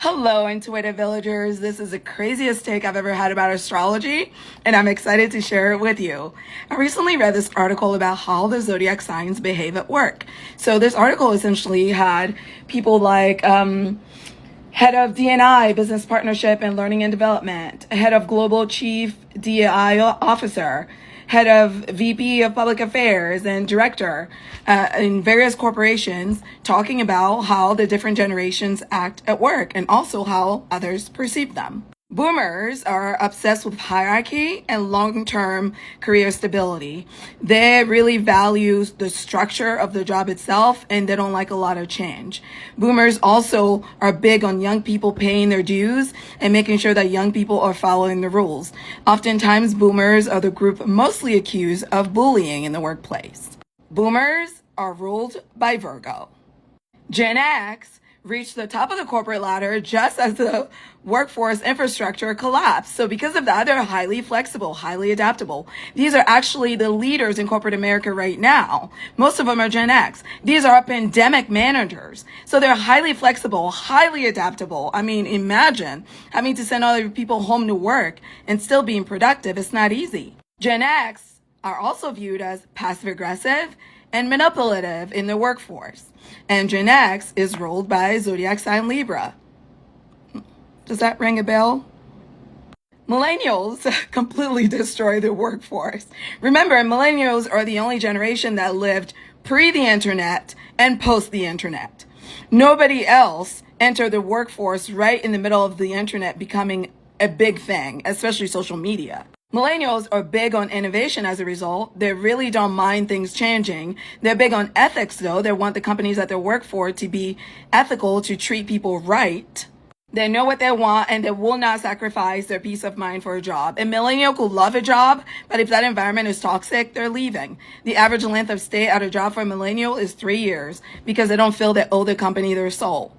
Hello, Intuitive Villagers. This is the craziest take I've ever had about astrology, and I'm excited to share it with you. I recently read this article about how the zodiac signs behave at work. So this article essentially had people like head of D&I, Business Partnership and Learning and Development, head of Global Chief DI Officer, head of VP of Public Affairs and director in various corporations, talking about how the different generations act at work and also how others perceive them. Boomers are obsessed with hierarchy and long-term career stability. They really value the structure of the job itself, and they don't like a lot of change. Boomers also are big on young people paying their dues and making sure that young people are following the rules. Oftentimes, boomers are the group mostly accused of bullying in the workplace. Boomers are ruled by Virgo. Gen X reached the top of the corporate ladder just as the workforce infrastructure collapsed. So because of that, they're highly flexible, highly adaptable. These are actually the leaders in corporate America right now. Most of them are Gen X. These are pandemic managers. So they're highly flexible, highly adaptable. I mean, imagine having to send other people home to work and still being productive. It's not easy. Gen X are also viewed as passive aggressive and manipulative in the workforce. And Gen X is ruled by zodiac sign Libra. Does that ring a bell? Millennials completely destroy the workforce. Remember, millennials are the only generation that lived pre the internet and post the internet. Nobody else entered the workforce right in the middle of the internet becoming a big thing, especially social media. Millennials are big on innovation as a result. They really don't mind things changing. They're big on ethics, though. They want the companies that they work for to be ethical, to treat people right. They know what they want, and they will not sacrifice their peace of mind for a job. A millennial could love a job, but if that environment is toxic, they're leaving. The average length of stay at a job for a millennial is 3 years because they don't feel they owe the company their soul.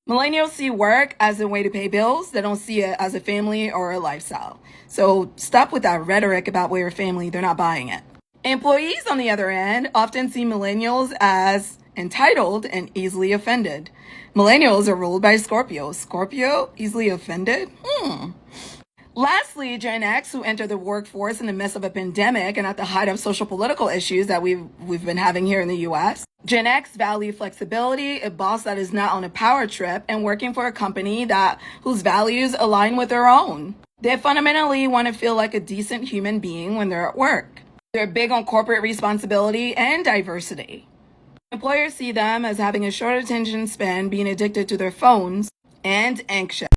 Millennials see work as a way to pay bills. They don't see it as a family or a lifestyle. So stop with that rhetoric about we're a family. They're not buying it. Employees, on the other end, often see millennials as entitled and easily offended. Millennials are ruled by Scorpio. Scorpio, easily offended? Lastly, Gen X, who entered the workforce in the midst of a pandemic and at the height of social political issues that we've been having here in the U.S. Gen X value flexibility, a boss that is not on a power trip and working for a company whose values align with their own. They fundamentally want to feel like a decent human being when they're at work. They're big on corporate responsibility and diversity. Employers see them as having a short attention span, being addicted to their phones, and anxious.